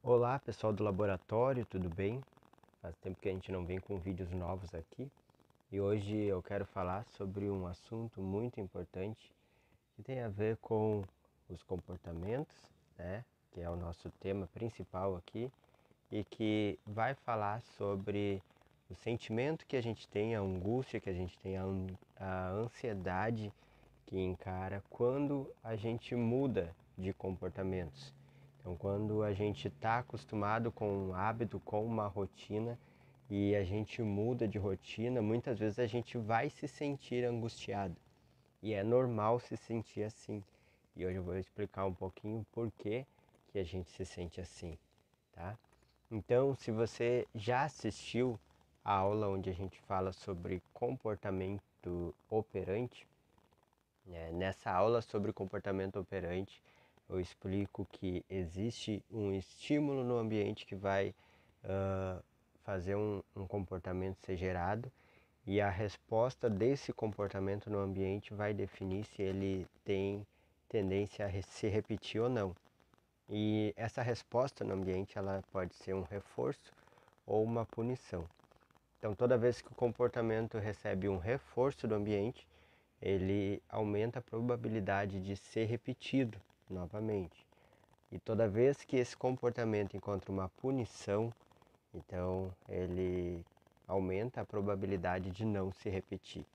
Olá pessoal do laboratório, tudo bem? Faz tempo que a gente não vem com vídeos novos aqui e hoje eu quero falar sobre um assunto muito importante que tem a ver com os comportamentos, né? Que é o nosso tema principal aqui e que vai falar sobre o sentimento que a gente tem, a angústia que a gente tem, a ansiedade que encara quando a gente muda de comportamentos. Então, quando a gente está acostumado com um hábito, com uma rotina, e a gente muda de rotina, muitas vezes a gente vai se sentir angustiado. E é normal se sentir assim. E hoje eu vou explicar um pouquinho por que a gente se sente assim, tá? Então, se você já assistiu a aula onde a gente fala sobre comportamento operante, nessa aula sobre comportamento operante, eu explico que existe um estímulo no ambiente que vai fazer um comportamento ser gerado e a resposta desse comportamento no ambiente vai definir se ele tem tendência a se repetir ou não. E essa resposta no ambiente ela pode ser um reforço ou uma punição. Então, toda vez que o comportamento recebe um reforço do ambiente, ele aumenta a probabilidade de ser repetido novamente. E toda vez que esse comportamento encontra uma punição, então ele aumenta a probabilidade de não se repetir.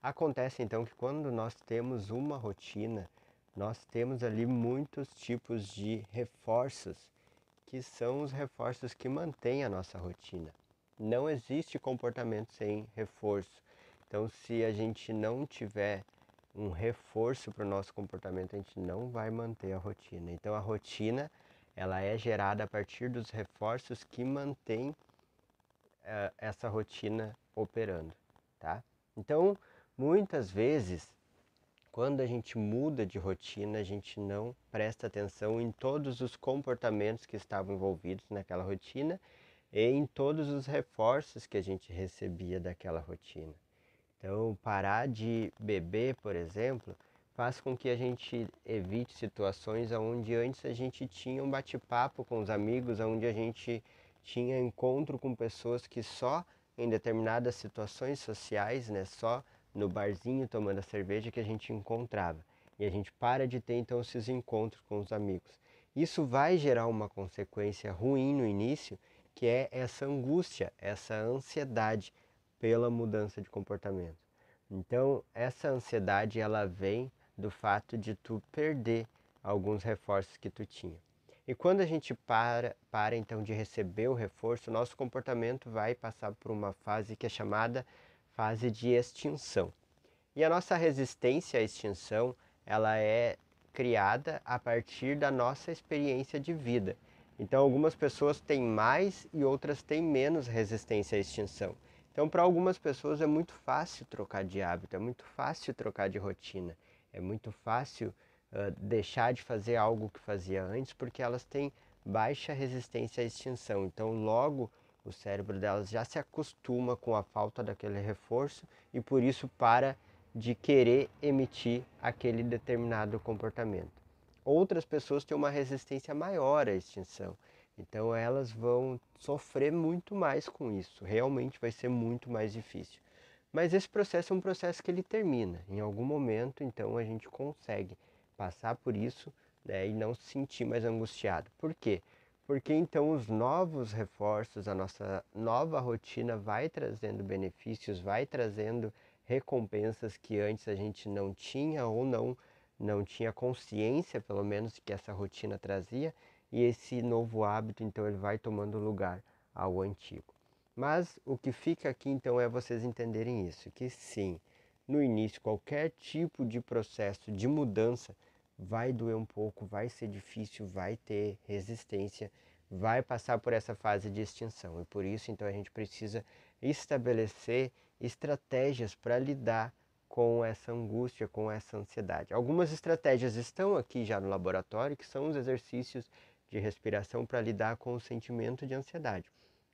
Acontece então que quando nós temos uma rotina, nós temos ali muitos tipos de reforços, que são os reforços que mantêm a nossa rotina. Não existe comportamento sem reforço. Então, se a gente não tiver um reforço para o nosso comportamento, a gente não vai manter a rotina. Então, a rotina ela é gerada a partir dos reforços que mantêm essa rotina operando, tá? Então, muitas vezes, quando a gente muda de rotina, a gente não presta atenção em todos os comportamentos que estavam envolvidos naquela rotina e em todos os reforços que a gente recebia daquela rotina. Então, parar de beber, por exemplo, faz com que a gente evite situações onde antes a gente tinha um bate-papo com os amigos, onde a gente tinha encontro com pessoas que só em determinadas situações sociais, né, só no barzinho tomando a cerveja que a gente encontrava. E a gente para de ter então esses encontros com os amigos. Isso vai gerar uma consequência ruim no início, que é essa angústia, essa ansiedade pela mudança de comportamento. Então, essa ansiedade ela vem do fato de tu perder alguns reforços que tu tinha. E quando a gente para então de receber o reforço, nosso comportamento vai passar por uma fase que é chamada fase de extinção. E a nossa resistência à extinção, ela é criada a partir da nossa experiência de vida. Então, algumas pessoas têm mais e outras têm menos resistência à extinção. Então, para algumas pessoas é muito fácil trocar de hábito, é muito fácil trocar de rotina, é muito fácil deixar de fazer algo que fazia antes, porque elas têm baixa resistência à extinção. Então, logo o cérebro delas já se acostuma com a falta daquele reforço e por isso para de querer emitir aquele determinado comportamento. Outras pessoas têm uma resistência maior à extinção, então elas vão sofrer muito mais com isso, realmente vai ser muito mais difícil. Mas esse processo é um processo que ele termina, em algum momento então a gente consegue passar por isso, né, e não se sentir mais angustiado. Por quê? Porque então os novos reforços, a nossa nova rotina vai trazendo benefícios, vai trazendo recompensas que antes a gente não tinha ou não tinha consciência, pelo menos, que essa rotina trazia, e esse novo hábito, então, ele vai tomando lugar ao antigo. Mas o que fica aqui, então, é vocês entenderem isso, que sim, no início, qualquer tipo de processo de mudança vai doer um pouco, vai ser difícil, vai ter resistência, vai passar por essa fase de extinção. E por isso, então, a gente precisa estabelecer estratégias para lidar com essa angústia, com essa ansiedade. Algumas estratégias estão aqui já no laboratório, que são os exercícios de respiração para lidar com o sentimento de ansiedade.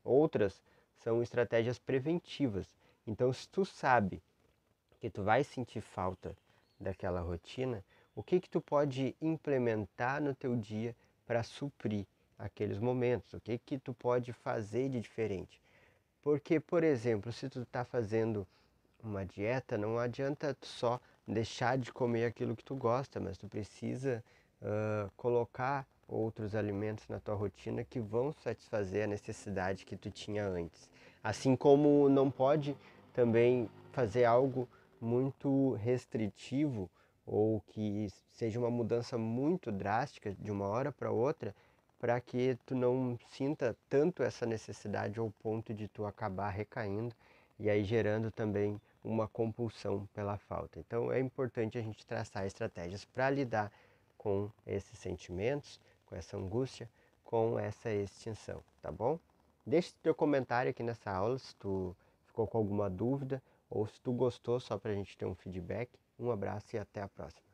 Outras são estratégias preventivas. Então, se tu sabe que tu vai sentir falta daquela rotina, o que tu pode implementar no teu dia para suprir aqueles momentos, o que que tu pode fazer de diferente. Porque, por exemplo, se tu está fazendo uma dieta, não adianta tu só deixar de comer aquilo que tu gosta, mas tu precisa colocar outros alimentos na tua rotina que vão satisfazer a necessidade que tu tinha antes. Assim como não pode também fazer algo muito restritivo ou que seja uma mudança muito drástica de uma hora para outra, para que tu não sinta tanto essa necessidade ao ponto de tu acabar recaindo e aí gerando também uma compulsão pela falta. Então é importante a gente traçar estratégias para lidar com esses sentimentos, com essa angústia, com essa extinção, tá bom? Deixe teu comentário aqui nessa aula se tu ficou com alguma dúvida ou se tu gostou, só para a gente ter um feedback. Um abraço e até a próxima.